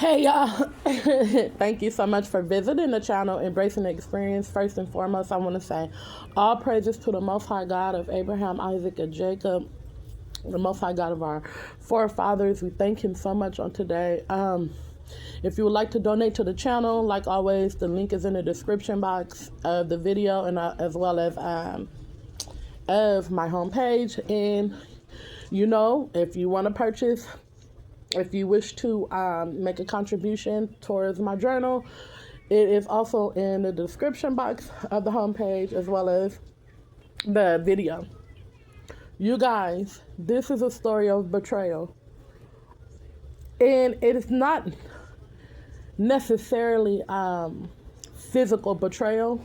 Hey y'all, thank you so much for visiting the channel, Embracing the Experience. First and foremost, I want to say all praises to the Most High God of Abraham, Isaac, and Jacob, the Most High God of our forefathers. We thank him so much on today. If you would like to donate to the channel, like always, the link is in the description box of the video, and as well as of my homepage. And if you want to purchase, if you wish to make a contribution towards my journal, it is also in the description box of the homepage as well as the video. You guys, this is a story of betrayal. And it is not necessarily physical betrayal,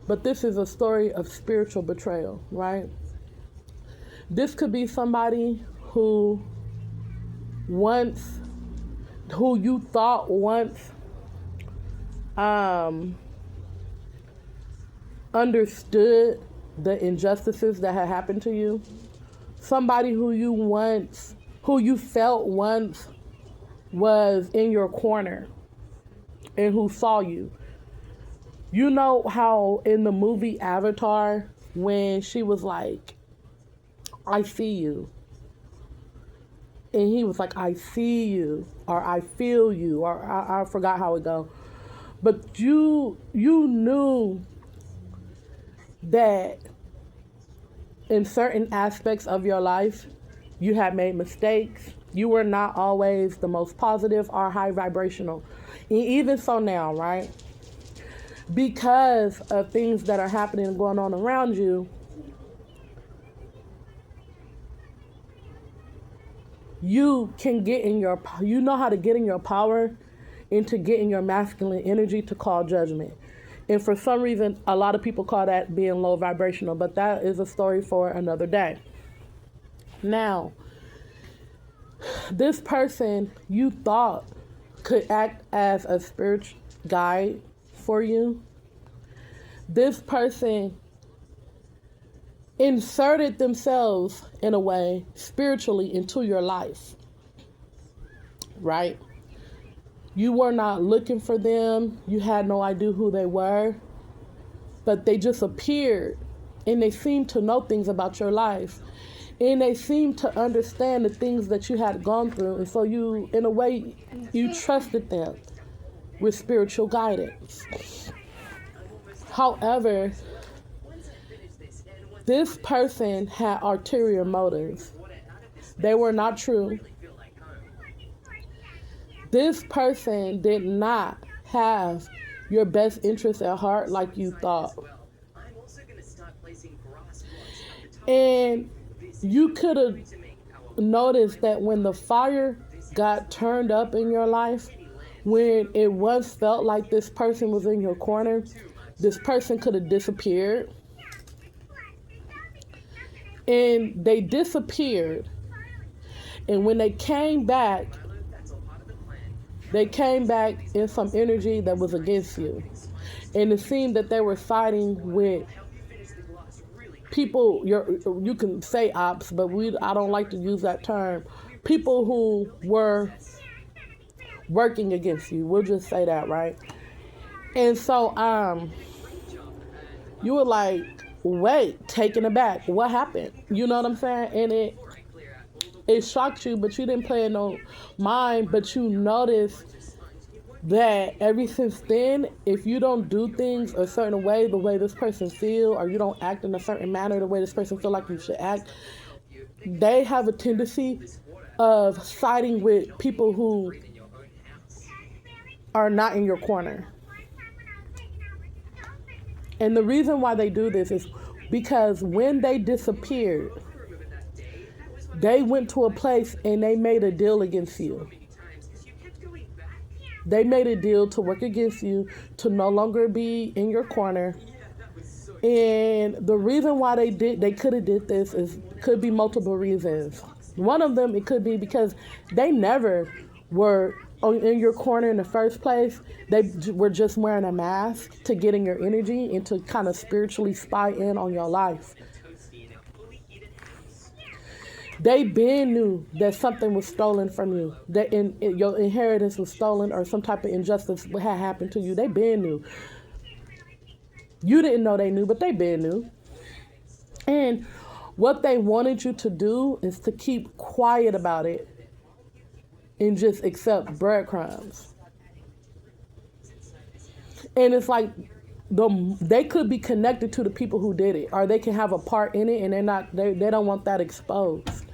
but this is a story of spiritual betrayal, right? This could be somebody who you thought once understood the injustices that had happened to you. Somebody who you felt once was in your corner and who saw you. You know how in the movie Avatar, when she was like, "I see you," and he was like, "I see you," or "I feel you," or I forgot how it go. But you knew that in certain aspects of your life, you had made mistakes. You were not always the most positive or high vibrational. And even so now, right? Because of things that are happening and going on around you, you know how to get in your power and to get in your masculine energy to call judgment. And for some reason, a lot of people call that being low vibrational, but that is a story for another day. Now, this person you thought could act as a spiritual guide for you, this person inserted themselves in a way spiritually into your life, right? You were not looking for them. You had no idea who they were, but they just appeared and they seemed to know things about your life and they seemed to understand the things that you had gone through. And so you, in a way, you trusted them with spiritual guidance. However, this person had ulterior motives. They were not true. This person did not have your best interest at heart like you thought. And you could have noticed that when the fire got turned up in your life, when it once felt like this person was in your corner, this person could have disappeared. And they disappeared. And when they came back in some energy that was against you. And it seemed that they were siding with people, you can say ops, but I don't like to use that term. People who were working against you. We'll just say that, right? And so you were like, wait, taken aback. What happened? You know what I'm saying? And it shocked you, but you didn't pay no mind. But you noticed that ever since then, if you don't do things a certain way, the way this person feel, or you don't act in a certain manner, the way this person feel like you should act, they have a tendency of siding with people who are not in your corner. And the reason why they do this is because when they disappeared, they went to a place and they made a deal against you. They made a deal to work against you, to no longer be in your corner. And the reason why they could have did this could be multiple reasons. One of them, it could be because they never were in your corner in the first place. They were just wearing a mask to get in your energy and to kind of spiritually spy in on your life. They been knew that something was stolen from you, that your inheritance was stolen or some type of injustice had happened to you. They been knew. You didn't know they knew, but they been knew. And what they wanted you to do is to keep quiet about it and just accept breadcrumbs. And it's like they could be connected to the people who did it, or they can have a part in it, and they don't want that exposed.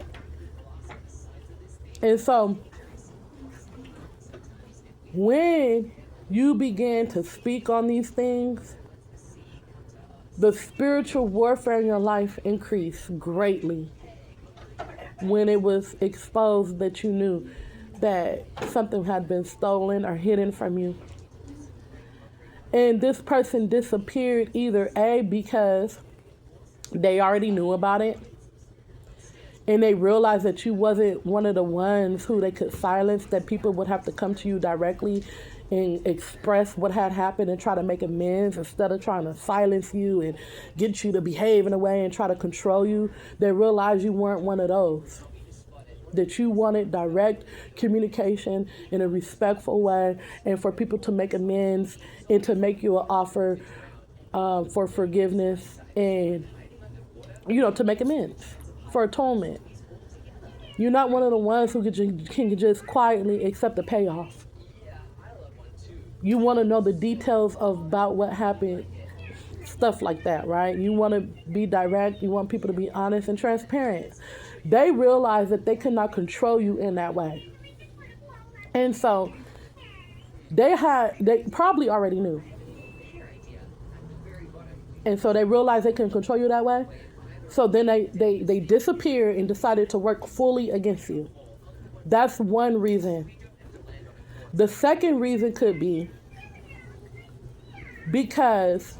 And so when you begin to speak on these things, the spiritual warfare in your life increased greatly when it was exposed that you knew that something had been stolen or hidden from you. And this person disappeared either A, because they already knew about it and they realized that you wasn't one of the ones who they could silence, that people would have to come to you directly and express what had happened and try to make amends instead of trying to silence you and get you to behave in a way and try to control you. They realized you weren't one of those, that you wanted direct communication in a respectful way and for people to make amends and to make you an offer for forgiveness and, to make amends, for atonement. You're not one of the ones who can just quietly accept the payoff. You want to know the details about what happened, stuff like that, right? You want to be direct. You want people to be honest and transparent. They realized that they could not control you in that way. And so they probably already knew. And so they realized they couldn't control you that way. So then they disappeared and decided to work fully against you. That's one reason. The second reason could be because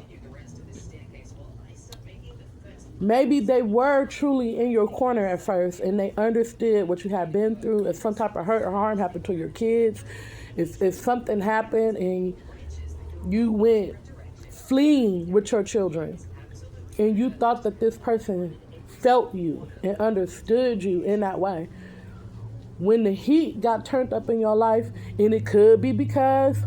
maybe they were truly in your corner at first and they understood what you had been through. If some type of hurt or harm happened to your kids, if something happened and you went fleeing with your children and you thought that this person felt you and understood you in that way, when the heat got turned up in your life, and it could be because,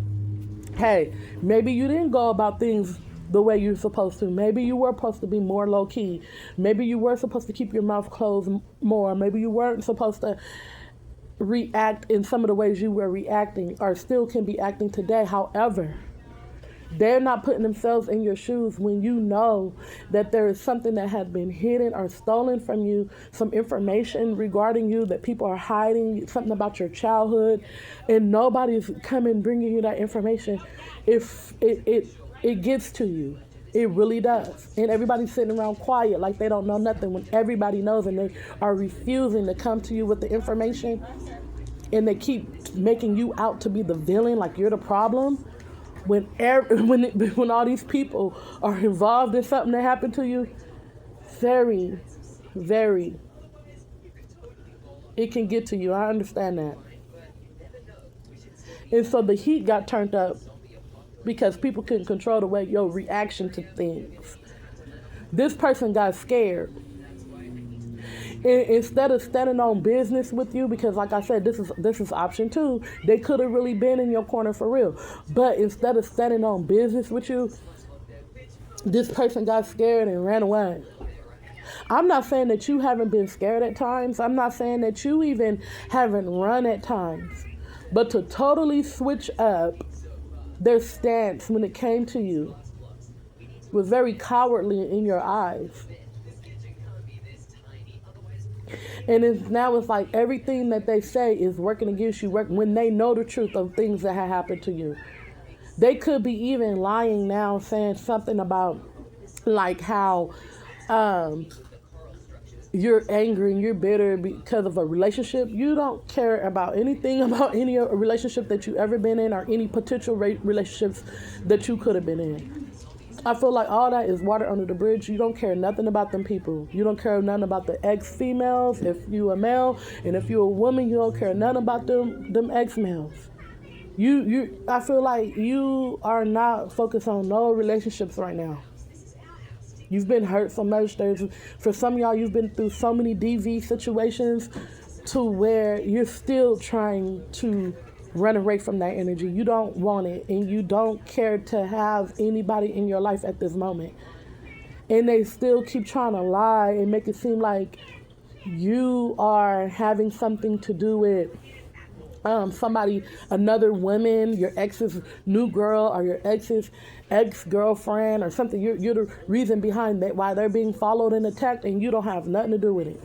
hey, maybe you didn't go about things the way you're supposed to. Maybe you were supposed to be more low key. Maybe you were supposed to keep your mouth closed more. Maybe you weren't supposed to react in some of the ways you were reacting or still can be acting today. However, they're not putting themselves in your shoes when you know that there is something that has been hidden or stolen from you, some information regarding you that people are hiding, something about your childhood, and nobody's coming bringing you that information. If it gets to you, it really does. And everybody's sitting around quiet like they don't know nothing when everybody knows, and they are refusing to come to you with the information, and they keep making you out to be the villain, like you're the problem. When all these people are involved in something that happened to you, very, very, it can get to you. I understand that. And so the heat got turned up because people couldn't control the way your reaction to things. This person got scared. Instead of standing on business with you, because like I said, this is option 2. They could have really been in your corner for real. But instead of standing on business with you, this person got scared and ran away. I'm not saying that you haven't been scared at times. I'm not saying that you even haven't run at times. But to totally switch up their stance when it came to you was very cowardly in your eyes. And now it's like everything that they say is working against you when they know the truth of things that have happened to you. They could be even lying now, saying something about like how you're angry and you're bitter because of a relationship. You don't care about anything about any relationship that you ever been in or any potential relationships that you could have been in. I feel like all that is water under the bridge. You don't care nothing about them people. You don't care nothing about the ex-females. If you a male, and if you're a woman, you don't care nothing about them ex-males. I feel like you are not focused on no relationships right now. You've been hurt so much. For some of y'all, you've been through so many DV situations to where you're still trying to run away from that energy. You don't want it, and you don't care to have anybody in your life at this moment. And they still keep trying to lie and make it seem like you are having something to do with somebody, another woman, your ex's new girl or your ex's ex-girlfriend or something. You're the reason behind that, why they're being followed and attacked, and you don't have nothing to do with it.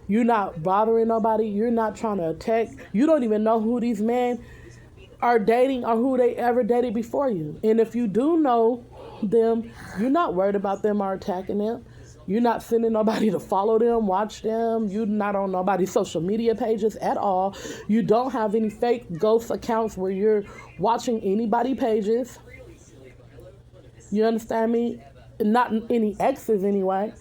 You're not bothering nobody. You're not trying to attack. You don't even know who these men are dating or who they ever dated before you. And if you do know them, you're not worried about them or attacking them. You're not sending nobody to follow them, watch them. You're not on nobody's social media pages at all. You don't have any fake ghost accounts where you're watching anybody pages. You understand me? Not any exes anyway.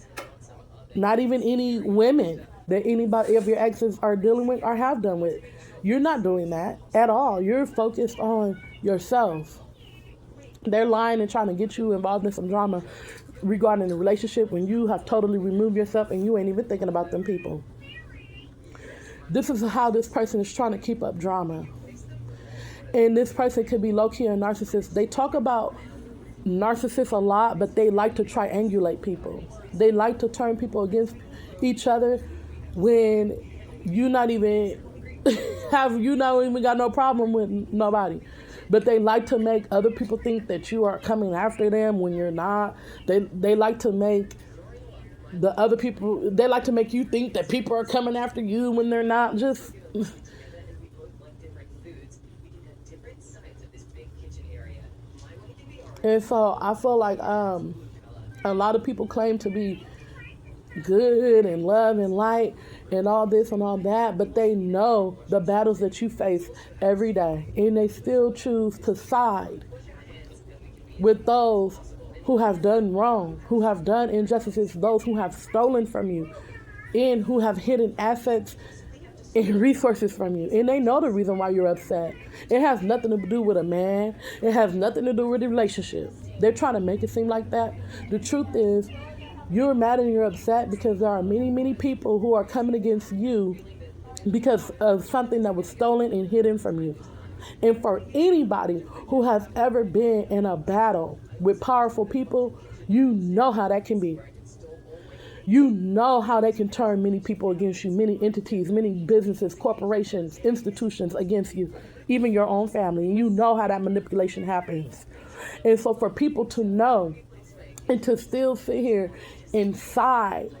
Not even any women that anybody of your exes are dealing with or have done with. You're not doing that at all. You're focused on yourself. They're lying and trying to get you involved in some drama regarding the relationship when you have totally removed yourself and you ain't even thinking about them people. This is how this person is trying to keep up drama. And this person could be low-key a narcissist. They talk about narcissists a lot, but they like to triangulate people. They like to turn people against each other when you not even got no problem with nobody. But they like to make other people think that you are coming after them when you're not. They like to make the other people, they like to make you think that people are coming after you when they're not. Just and so I feel like a lot of people claim to be good and love and light and all this and all that, but they know the battles that you face every day, and they still choose to side with those who have done wrong, who have done injustices, those who have stolen from you, and who have hidden assets and resources from you. And they know the reason why you're upset. It has nothing to do with a man. It has nothing to do with the relationship. They're trying to make it seem like that. The truth is, you're mad and you're upset because there are many, many people who are coming against you because of something that was stolen and hidden from you. And for anybody who has ever been in a battle with powerful people, you know how that can be. You know how they can turn many people against you, many entities, many businesses, corporations, institutions against you, even your own family. And you know how that manipulation happens. And so for people to know and to still sit here and side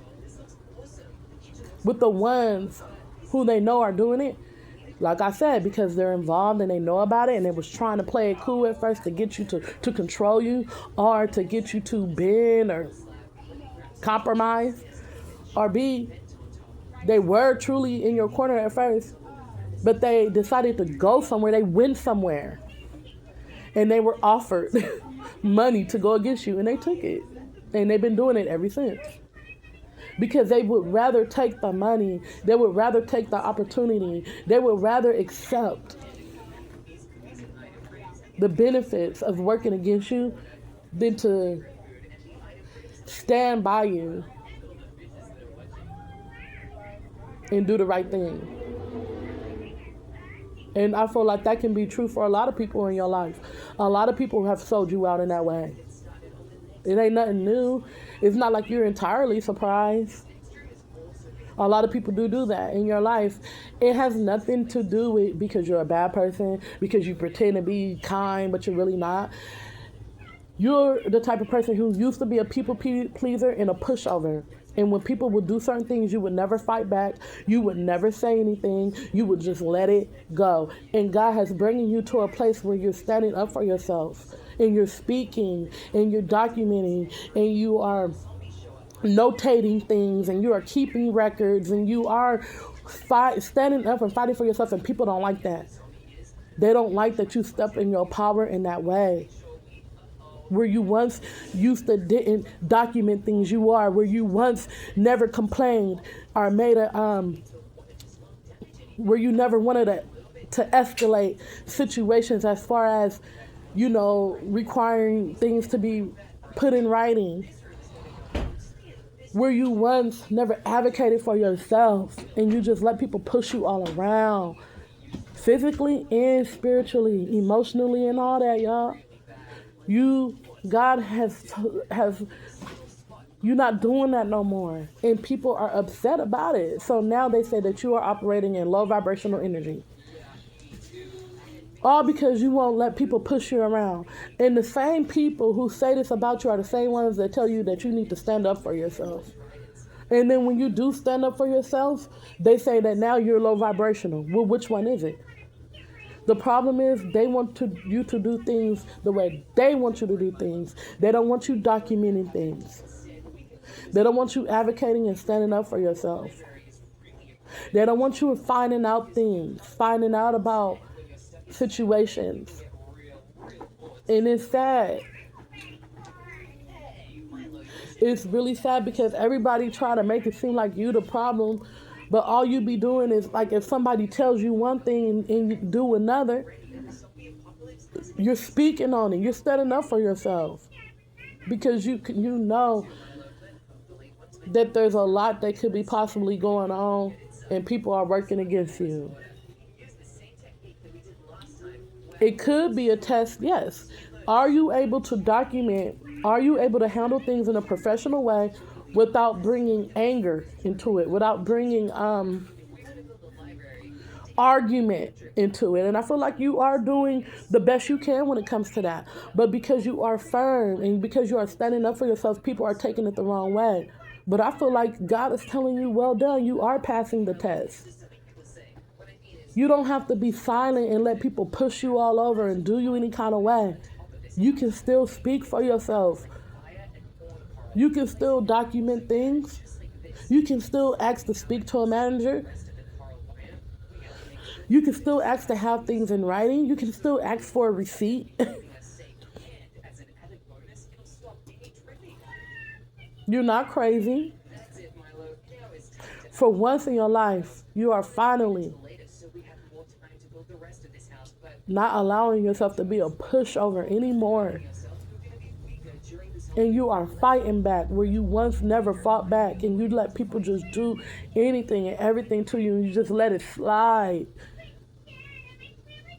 with the ones who they know are doing it, like I said, because they're involved and they know about it, and they was trying to play it cool at first to get you to control you, or to get you to bend or compromise, or B, they were truly in your corner at first, but they decided to go somewhere. They went somewhere and they were offered money to go against you, and they took it, and they've been doing it ever since. Because they would rather take the money, they would rather take the opportunity, they would rather accept the benefits of working against you than to stand by you and do the right thing. And I feel like that can be true for a lot of people in your life. A lot of people have sold you out in that way. It ain't nothing new. It's not like you're entirely surprised. A lot of people do that in your life. It has nothing to do with because you're a bad person, because you pretend to be kind, but you're really not. You're the type of person who used to be a people pleaser and a pushover. And when people would do certain things, you would never fight back. You would never say anything. You would just let it go. And God has bringing you to a place where you're standing up for yourself, and you're speaking, and you're documenting, and you are notating things, and you are keeping records, and you are standing up and fighting for yourself. And people don't like that. They don't like that you step in your power in that way. Where you once used to didn't document things, you are. Where you once never complained or made where you never wanted to escalate situations as far as, requiring things to be put in writing. Where you once never advocated for yourself and you just let people push you all around, physically and spiritually, emotionally and all that, y'all. God has, you're not doing that no more. And people are upset about it. So now they say that you are operating in low vibrational energy. All because you won't let people push you around. And the same people who say this about you are the same ones that tell you that you need to stand up for yourself. And then when you do stand up for yourself, they say that now you're low vibrational. Well, which one is it? The problem is they want you to do things the way they want you to do things. They don't want you documenting things. They don't want you advocating and standing up for yourself. They don't want you finding out things, finding out about situations. And it's sad. It's really sad because everybody try to make it seem like you the problem, but all you be doing is, like, if somebody tells you one thing and you do another, you're speaking on it. You're standing up for yourself because you know that there's a lot that could be possibly going on and people are working against you. It could be a test, yes. Are you able to document? Are you able to handle things in a professional way without bringing anger into it, without bringing argument into it? And I feel like you are doing the best you can when it comes to that. But because you are firm and because you are standing up for yourself, people are taking it the wrong way. But I feel like God is telling you, well done, you are passing the test. You don't have to be silent and let people push you all over and do you any kind of way. You can still speak for yourself. You can still document things. You can still ask to speak to a manager. You can still ask to have things in writing. You can still ask for a receipt. You're not crazy. For once in your life, you are finally not allowing yourself to be a pushover anymore. And you are fighting back where you once never fought back, and you let people just do anything and everything to you and you just let it slide.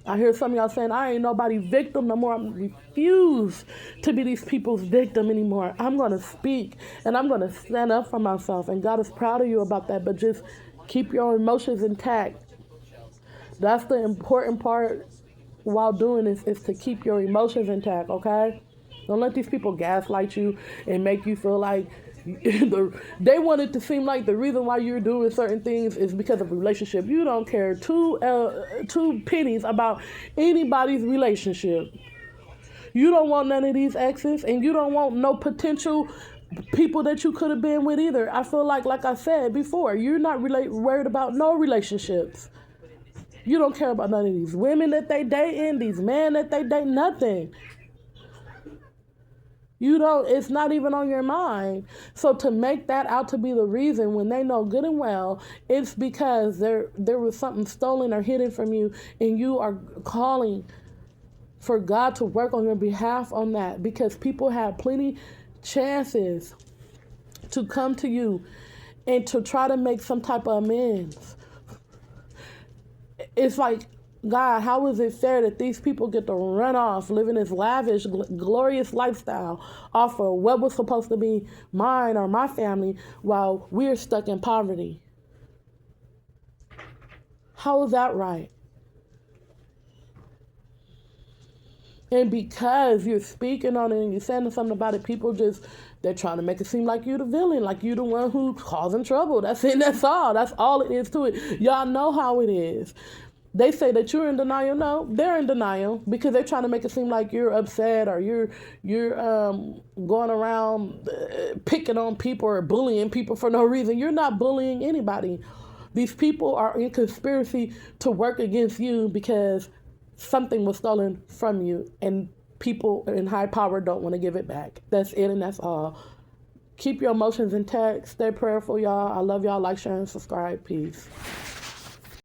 I hear some of y'all saying, I ain't nobody victim no more. I refuse to be these people's victim anymore. I'm going to speak and I'm going to stand up for myself. And God is proud of you about that, but just keep your emotions intact. That's the important part while doing this, is to keep your emotions intact, okay? Don't let these people gaslight you and make you feel like they want it to seem like the reason why you're doing certain things is because of a relationship. You don't care two pennies about anybody's relationship. You don't want none of these exes, and you don't want no potential people that you could have been with either. I feel like I said before, you're not worried about no relationships. You don't care about none of these women that they dating, these men that they date, nothing. You don't, it's not even on your mind. So to make that out to be the reason when they know good and well, it's because there was something stolen or hidden from you, and you are calling for God to work on your behalf on that, because people have plenty chances to come to you and to try to make some type of amends. It's like, God, how is it fair that these people get to run off living this lavish, glorious lifestyle off of what was supposed to be mine or my family while we're stuck in poverty? How is that right? And because you're speaking on it and you're saying something about it, people they're trying to make it seem like you're the villain, like you're the one who's causing trouble. That's it, that's all. That's all it is to it. Y'all know how it is. They say that you're in denial. No, they're in denial because they're trying to make it seem like you're upset or you're going around picking on people or bullying people for no reason. You're not bullying anybody. These people are in conspiracy to work against you because something was stolen from you, and people in high power don't want to give it back. That's it, and that's all. Keep your emotions intact. Stay prayerful, y'all. I love y'all. Like, share, and subscribe. Peace.